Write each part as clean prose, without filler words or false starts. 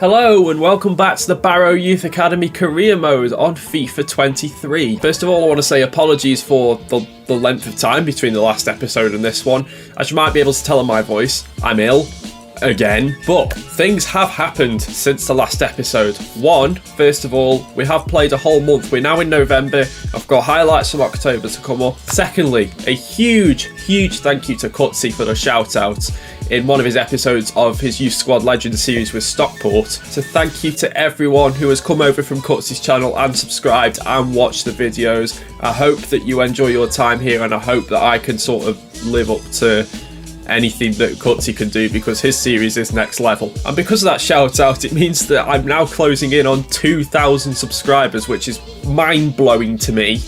Hello and welcome back to the Barrow Youth Academy career mode on FIFA 23. First of all, I want to say apologies for the length of time between the last episode and this one. As you might be able to tell in my voice, I'm ill. Again, but things have happened since the last episode. First of all, we have played a whole month. We're now in November. I've got highlights from October to come up. Secondly, a huge thank you to Cutsy for the shout out in one of his episodes of his Youth Squad Legends series with Stockport. So thank you to everyone who has come over from Cutsy's channel and subscribed and watched the videos. I hope that you enjoy your time here, and I hope that I can sort of live up to anything that Cutsy can do, because his series is next level. And because of that shout out, it means that I'm now closing in on 2,000 subscribers, which is mind-blowing to me.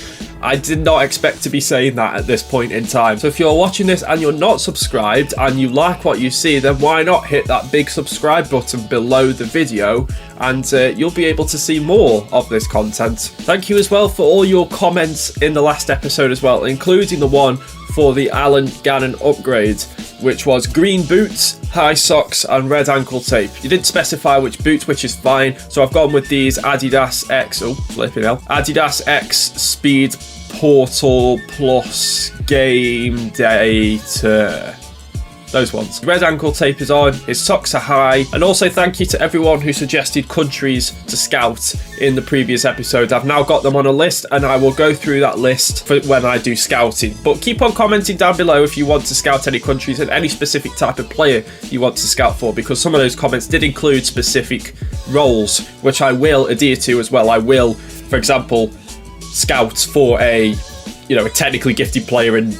I did not expect to be saying that at this point in time. So if you're watching this and you're not subscribed and you like what you see, then why not hit that big subscribe button below the video, and you'll be able to see more of this content. Thank you as well for all your comments in the last episode as well, including the one for the Alan Gannon upgrade, which was green boots, high socks and red ankle tape. You didn't specify which boots, which is fine, so I've gone with these Adidas X, Adidas X Speed Portal Plus Game Data. Those ones. Red ankle tape is on, his socks are high, and also thank you to everyone who suggested countries to scout in the previous episode. I've now got them on a list, and I will go through that list for when I do scouting. But keep on commenting down below if you want to scout any countries and any specific type of player you want to scout for, because some of those comments did include specific roles, which I will adhere to as well. I will, for example, scout for a technically gifted player in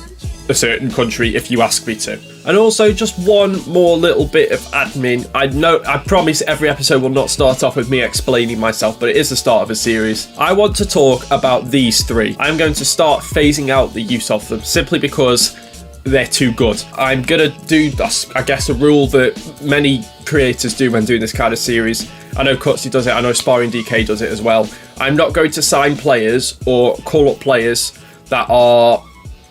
a certain country if you ask me to. And also, just one more little bit of admin. I promise every episode will not start off with me explaining myself, but it is the start of a series. I want to talk about these three. I'm going to start phasing out the use of them, simply because they're too good. I'm gonna do, I guess, a rule that many creators do when doing this kind of series. I know Cutsy does it, I know Sparring DK does it as well. I'm not going to sign players or call up players that are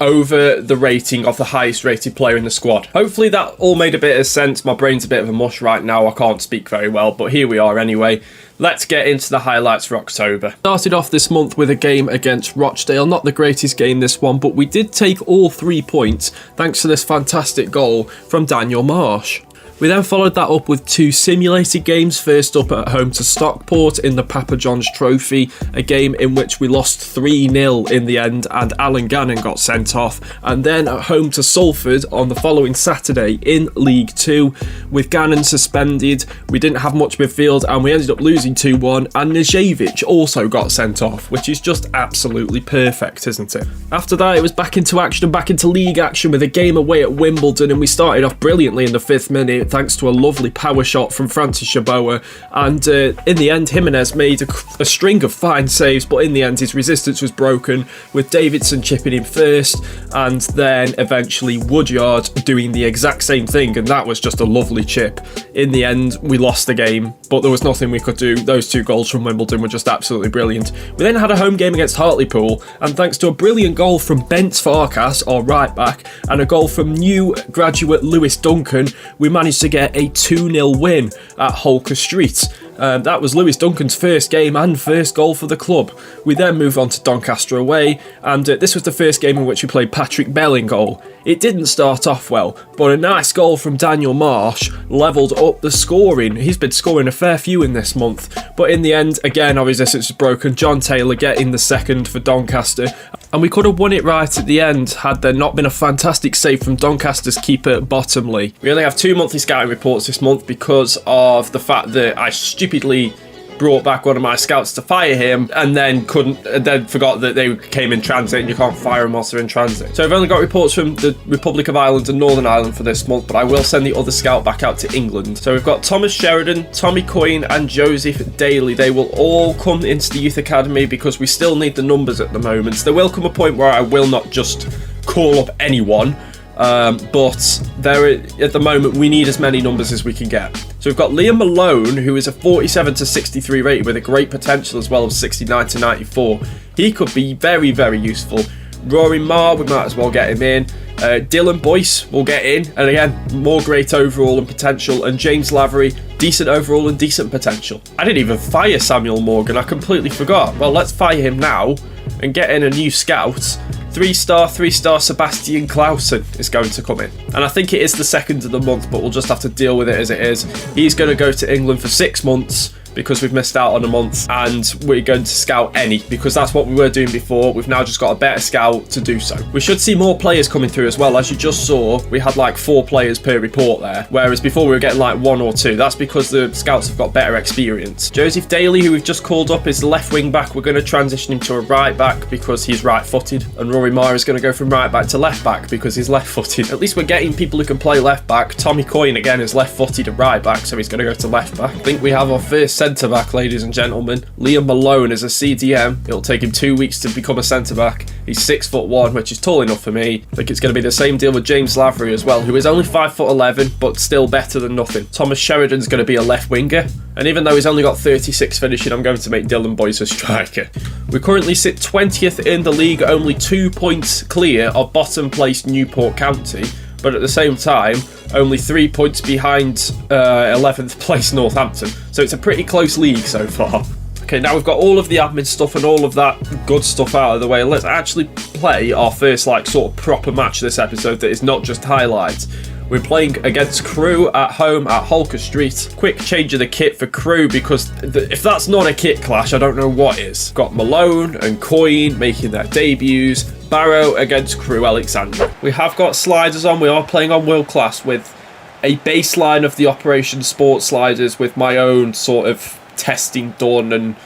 over the rating of the highest rated player in the squad. Hopefully that all made a bit of sense. My brain's a bit of a mush right now. I can't speak very well, but here we are anyway. Let's get into the highlights for October. Started off this month with a game against Rochdale. Not the greatest game, this one, but we did take all 3 points thanks to this fantastic goal from Daniel Marsh. We then followed that up with 2 simulated games, first up at home to Stockport in the Papa John's Trophy, a game in which we lost 3-0 in the end and Alan Gannon got sent off, and then at home to Salford on the following Saturday in League 2. With Gannon suspended, we didn't have much midfield and we ended up losing 2-1, and Nijevic also got sent off, which is just absolutely perfect, isn't it? After that, it was back into action and back into league action with a game away at Wimbledon, and we started off brilliantly in the 5th minute thanks to a lovely power shot from Francis Shaboa, and in the end Jimenez made a string of fine saves, but in the end his resistance was broken, with Davidson chipping in first and then eventually Woodyard doing the exact same thing, and that was just a lovely chip. In the end we lost the game, but there was nothing we could do. Those 2 goals from Wimbledon were just absolutely brilliant. We then had a home game against Hartlepool, and thanks to a brilliant goal from Bent Farkas, our right back, and a goal from new graduate Lewis Duncan, we managed to get a 2-0 win at Holker Street. That was Lewis Duncan's first game and first goal for the club. We then moved on to Doncaster away, and this was the first game in which we played Patrick Bell in goal. It didn't start off well, but a nice goal from Daniel Marsh levelled up the scoring. He's been scoring a fair few in this month, but in the end, again, our resistance was broken. John Taylor getting the second for Doncaster, and we could have won it right at the end had there not been a fantastic save from Doncaster's keeper Bottomley. We only have 2 monthly scouting reports this month because of the fact that I stupidly brought back one of my scouts to fire him and then forgot that they came in transit, and you can't fire them whilst they're in transit. So I've only got reports from the Republic of Ireland and Northern Ireland for this month, but I will send the other scout back out to England. So we've got Thomas Sheridan, Tommy Coyne and Joseph Daly. They will all come into the Youth Academy because we still need the numbers at the moment. So there will come a point where I will not just call up anyone, but at the moment we need as many numbers as we can get. So we've got Liam Malone, who is a 47 to 63 rated with a great potential as well of 69 to 94. He could be very, very useful. Rory Marr, we might as well get him in. Dylan Boyce will get in, and again, more great overall and potential. And James Lavery, decent overall and decent potential. I didn't even fire Samuel Morgan, I completely forgot. Well, let's fire him now and get in a new scout. 3-star Sebastian Clausen is going to come in. And I think it is the 2nd of the month, but we'll just have to deal with it as it is. He's going to go to England for 6 months because we've missed out on a month, and we're going to scout any, because that's what we were doing before. We've now just got a better scout to do so. We should see more players coming through as well. As you just saw, we had like 4 players per report there, whereas before we were getting like 1 or 2. That's because the scouts have got better experience. Joseph Daly, who we've just called up, is the left wing back. We're going to transition him to a right back because he's right-footed, and Rory Mara is going to go from right back to left back because he's left-footed. At least we're getting people who can play left back. Tommy Coyne again is left-footed and right back, so he's going to go to left back. I think we have our first centre back, ladies and gentlemen. Liam Malone is a CDM. It'll take him 2 weeks to become a centre back. He's 6'1", which is tall enough for me. I think it's going to be the same deal with James Lavery as well, who is only 5'11", but still better than nothing. Thomas Sheridan's going to be a left winger, and even though he's only got 36 finishing, I'm going to make Dylan Boyce a striker. We currently sit 20th in the league, only 2 points clear of bottom placed Newport County, but at the same time, only 3 points behind 11th place Northampton. So it's a pretty close league so far. Okay, now we've got all of the admin stuff and all of that good stuff out of the way. Let's actually play our first like sort of proper match this episode that is not just highlights. We're playing against Crewe at home at Holker Street. Quick change of the kit for Crewe, because if that's not a kit clash, I don't know what is. Got Malone and Coyne making their debuts. Barrow against Crewe Alexandra. We have got sliders on. We are playing on World Class with a baseline of the Operation Sport sliders with my own sort of testing done and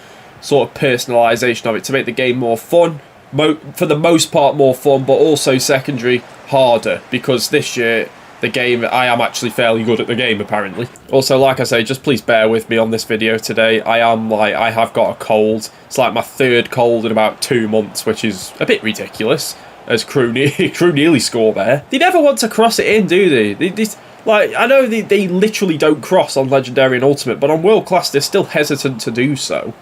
sort of personalisation of it to make the game more fun. For the most part more fun, but also secondary harder, because this year the game, I am actually fairly good at the game apparently. Also, like I say, just please bear with me on this video today. I have got a cold. It's like my 3rd cold in about 2 months, which is a bit ridiculous, as Crewe nearly score there. They never want to cross it in, do they? Like, I know they literally don't cross on Legendary and Ultimate, but on World Class they're still hesitant to do so.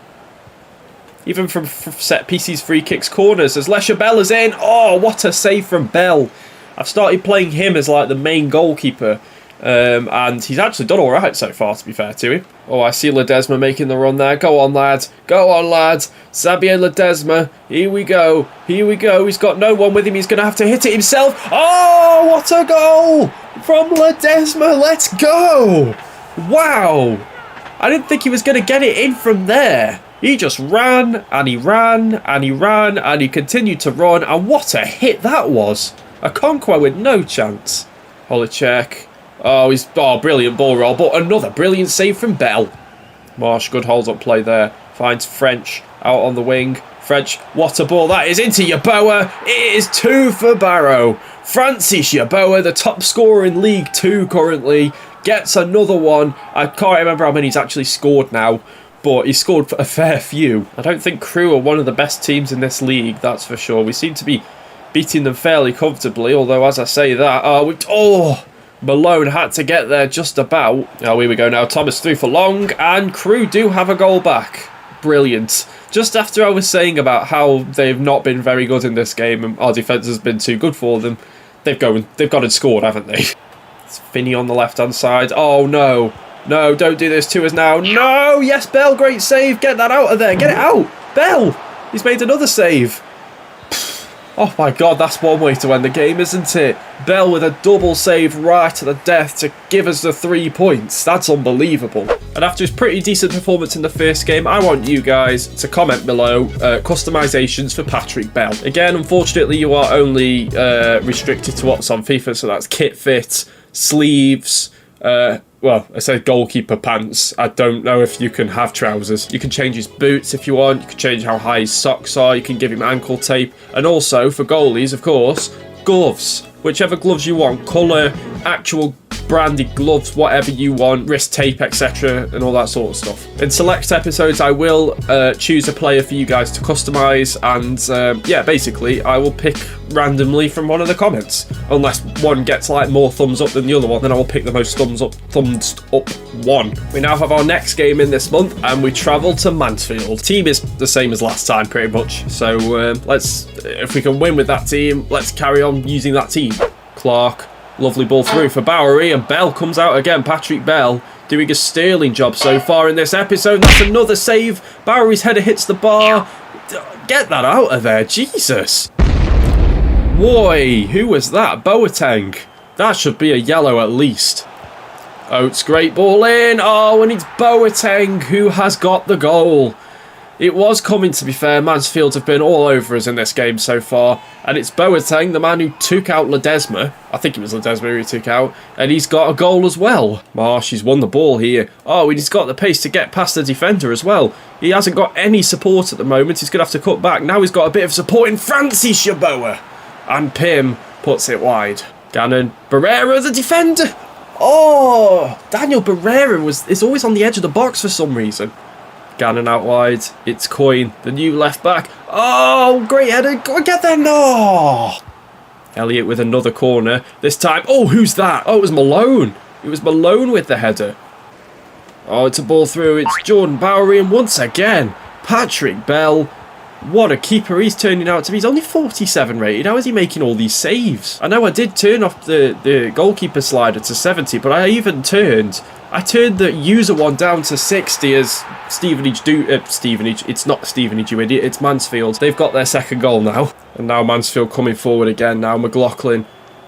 Even from set pieces, free kicks, corners, as Lesha Bell is in. Oh, what a save from Bell. I've started playing him as like the main goalkeeper, and he's actually done alright so far, to be fair to him. Oh, I see Ledesma making the run there. Go on, lad. Go on, lad. Xavier Ledesma. Here we go. Here we go. He's got no one with him. He's going to have to hit it himself. Oh, what a goal from Ledesma. Let's go. Wow. I didn't think he was going to get it in from there. He just ran, and he ran, and he ran, and he continued to run, and what a hit that was. A Conquer with no chance. Holicek. Oh, brilliant ball roll, but another brilliant save from Bell. Marsh, good hold-up play there. Finds French out on the wing. French, what a ball that is into Yeboah. It is 2 for Barrow. Francis Yeboah, the top scorer in League 2 currently, gets another one. I can't remember how many he's actually scored now, but he scored a fair few. I don't think Crewe are one of the best teams in this league, that's for sure. We seem to be beating them fairly comfortably, although as I say that, Malone had to get there just about. Oh, here we go now. Thomas through for long, and Crewe do have a goal back. Brilliant. Just after I was saying about how they've not been very good in this game and our defence has been too good for them, they've gone and scored, haven't they? It's Finney on the left-hand side. Oh, no. No, don't do this to us now. No! Yes, Bell, great save. Get that out of there. Get it out. Bell! He's made another save. Oh my god, that's one way to end the game, isn't it? Bell with a double save right to the death to give us the 3 points. That's unbelievable. And after his pretty decent performance in the first game, I want you guys to comment below customisations for Patrick Bell. Again, unfortunately, you are only restricted to what's on FIFA, so that's kit fit, sleeves, well, I said goalkeeper pants. I don't know if you can have trousers. You can change his boots if you want. You can change how high his socks are. You can give him ankle tape. And also, for goalies, of course, gloves. Whichever gloves you want. Colour, actual branded gloves, whatever you want, wrist tape, etc., and all that sort of stuff. In select episodes, I will choose a player for you guys to customise, and yeah, basically, I will pick randomly from one of the comments. Unless one gets like more thumbs up than the other one, then I will pick the most thumbs up one. We now have our next game in this month, and we travel to Mansfield. Team is the same as last time, pretty much. So let's, if we can win with that team, let's carry on using that team. Clark. Lovely ball through for Bowery, and Bell comes out again. Patrick Bell doing a sterling job so far in this episode. That's another save. Barrow's header hits the bar. Get that out of there, Jesus. Boy, who was that? Boateng. That should be a yellow at least. Oates, great ball in. Oh, and it's Boateng who has got the goal. It was coming, to be fair. Mansfield have been all over us in this game so far. And it's Boateng, the man who took out Ledesma. I think it was Ledesma who he took out. And he's got a goal as well. Marsh, he's won the ball here. Oh, and he's got the pace to get past the defender as well. He hasn't got any support at the moment. He's going to have to cut back. Now he's got a bit of support in Francis Yeboah. And Pim puts it wide. Gannon, Barrera, the defender. Oh, Daniel Barrera is always on the edge of the box for some reason. Gannon out wide. It's Coyne, the new left back. Oh, great header. Go and get there. No. Elliott with another corner. This time. Oh, who's that? Oh, it was Malone. It was Malone with the header. Oh, it's a ball through. It's Jordan Bowery. And once again, Patrick Bell. What a keeper he's turning out to be. He's only 47 rated. How is he making all these saves? I know I did turn off the goalkeeper slider to 70, but I turned the user one down to 60 as Stevenage it's not Stevenage, you idiot, it's Mansfield. They've got their second goal now. And now Mansfield coming forward again. Now McLaughlin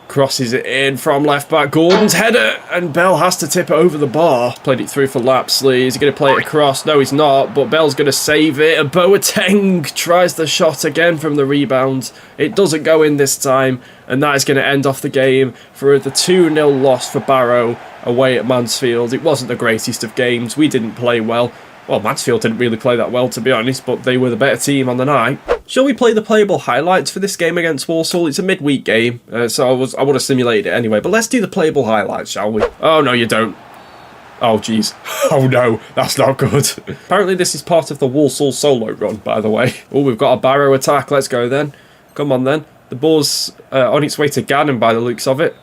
crosses it in from left back. Gordon's header, and Bell has to tip it over the bar. Played it through for Lapsley. Is he going to play it across? No, he's not, but Bell's going to save it. And Boateng tries the shot again from the rebound. It doesn't go in this time, and that is going to end off the game for the 2-0 loss for Barrow away at Mansfield. It wasn't the greatest of games. We didn't play well. Well, Mansfield didn't really play that well, to be honest, but they were the better team on the night. Shall we play the playable highlights for this game against Walsall? It's a midweek game, so I would have simulated it anyway. But let's do the playable highlights, shall we? Oh, no, you don't. Oh, jeez. Oh, no, that's not good. Apparently, this is part of the Walsall solo run, by the way. Oh, we've got a Barrow attack. Let's go, then. Come on, then. The ball's on its way to Gannon, by the looks of it.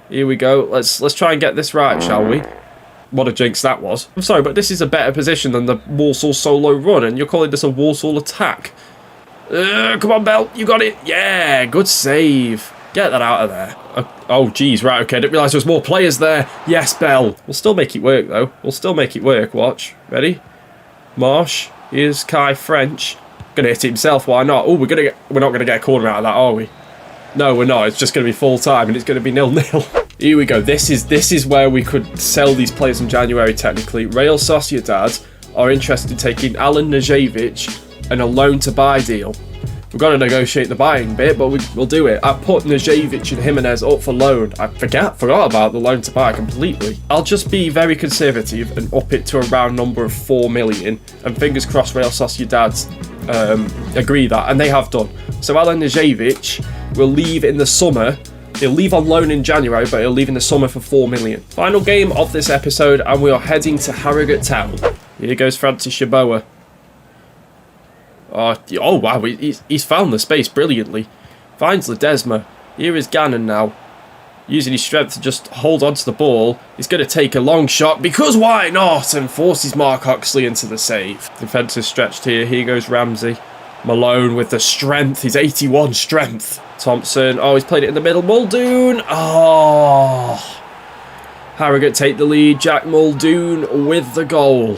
Here we go. Let's try and get this right, shall we? What a jinx that was. I'm sorry, but this is a better position than the Walsall solo run, and you're calling this a Walsall attack. Come on, Bell. You got it. Yeah, good save. Get that out of there. Oh, geez. Right, okay. I didn't realise there was more players there. Yes, Bell. We'll still make it work, though. We'll still make it work. Watch. Ready? Marsh. Here's Kai French. Gonna hit it himself. Why not? Oh, we're not gonna get a corner out of that, are we? No, we're not. It's just gonna be full time, and it's gonna be 0-0. Here we go. This is where we could sell these players in January, technically. Real Sociedad are interested in taking Alan Najevic and a loan-to-buy deal. We've got to negotiate the buying bit, but we'll do it. I put Najevic and Jimenez up for loan. I forgot about the loan-to-buy completely. I'll just be very conservative and up it to a round number of 4 million. And fingers crossed Real Sociedad agree that, and they have done. So Alan Najevic will leave in the summer. He'll leave on loan in January, but he'll leave in the summer for 4 million. Final game of this episode, and we are heading to Harrogate Town. Here goes Francis Yeboah. Oh wow, he's found the space brilliantly. Finds Ledesma. Here is Gannon now. Using his strength to just hold on to the ball. He's going to take a long shot, because why not? And forces Mark Oxley into the save. Defence is stretched here. Here goes Ramsey. Malone with the strength. He's 81 strength. Thompson. Oh, he's played it in the middle. Muldoon. Oh. Harrogate take the lead. Jack Muldoon with the goal.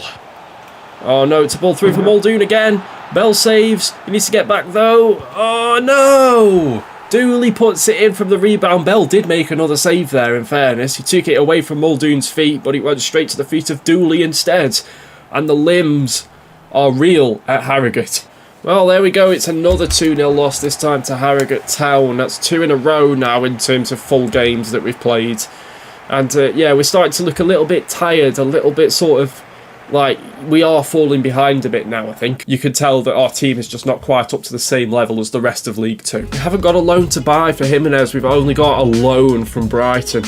Oh, no. It's a ball through for Muldoon again. Bell saves. He needs to get back, though. Oh, no. Dooley puts it in from the rebound. Bell did make another save there, in fairness. He took it away from Muldoon's feet, but it went straight to the feet of Dooley instead. And the limbs are real at Harrogate. Well, there we go. It's another 2-0 loss, this time to Harrogate Town. That's 2 in a row now in terms of full games that we've played. And yeah, we're starting to look a little bit tired, a little bit sort of like we are falling behind a bit now, I think. You can tell that our team is just not quite up to the same level as the rest of League 2. We haven't got a loan to buy for Jimenez. We've only got a loan from Brighton.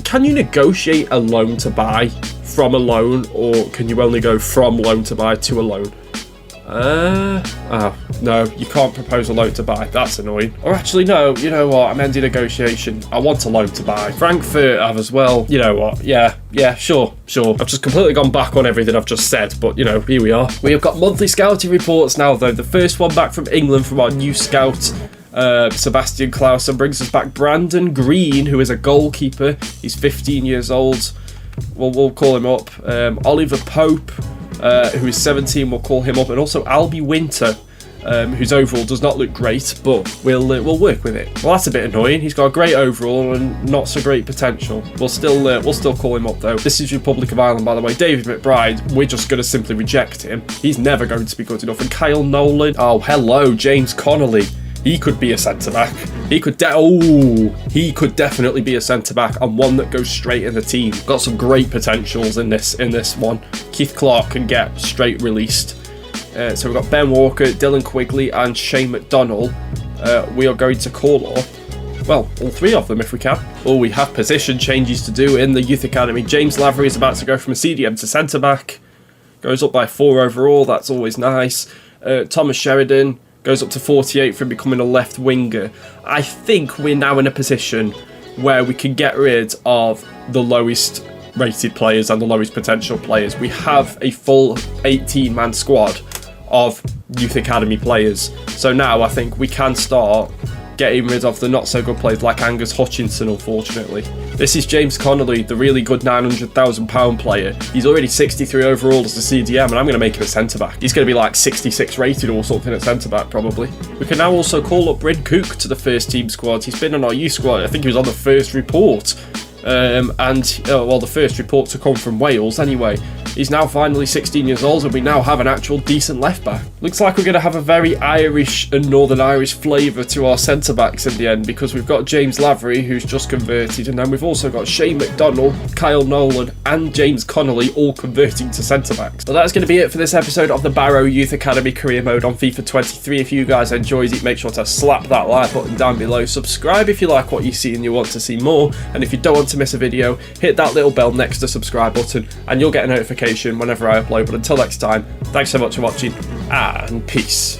Can you negotiate a loan to buy from a loan, or can you only go from loan to buy to a loan? No, you can't propose a loan to buy. That's annoying. Or actually, no, you know what? I'm ending negotiation. I want a loan to buy. Frankfurt have as well. You know what? Yeah, sure. I've just completely gone back on everything I've just said, but, you know, here we are. We have got monthly scouting reports now, though. The first one back from England from our new scout, Sebastian Clausen, brings us back Brandon Green, who is a goalkeeper. He's 15 years old. we'll call him up. Oliver Pope, who is 17, we'll call him up, and also Albie Winter, whose overall does not look great, but we'll work with it. Well, that's a bit annoying. He's got a great overall and not so great potential. We'll still call him up though. This is Republic of Ireland, by the way. David McBride, we're just going to simply reject him. He's never going to be good enough. And Kyle Nolan, oh hello, James Connolly. He could be a centre back. He could definitely be a centre back, and one that goes straight in the team. Got some great potentials in this one. Keith Clark can get straight released. So we've got Ben Walker, Dylan Quigley, and Shane McDonnell. We are going to call up, well, all three of them if we can. Oh, we have position changes to do in the Youth Academy. James Lavery is about to go from a CDM to centre back. Goes up by 4 overall. That's always nice. Thomas Sheridan goes up to 48 from becoming a left winger. I think we're now in a position where we can get rid of the lowest rated players and the lowest potential players. We have a full 18-man squad of Youth Academy players. So now I think we can start getting rid of the not so good players like Angus Hutchinson, unfortunately. This is James Connolly, the really good £900,000 player. He's already 63 overall as a CDM, and I'm going to make him a centre-back. He's going to be like 66 rated or something at centre-back, probably. We can now also call up Bryn Cook to the first team squad. He's been on our youth squad. I think he was on the first report. The first report to come from Wales anyway. He's now finally 16 years old, and we now have an actual decent left back. Looks like we're going to have a very Irish and Northern Irish flavour to our centre backs in the end, because we've got James Lavery, who's just converted, and then we've also got Shane McDonnell, Kyle Nolan, and James Connolly all converting to centre backs. But that's going to be it for this episode of the Barrow Youth Academy Career Mode on FIFA 23. If you guys enjoyed it, make sure to slap that like button down below. Subscribe if you like what you see and you want to see more, and if you don't want to miss a video, hit that little bell next to the subscribe button and you'll get a notification whenever I upload. But until next time, thanks so much for watching and peace.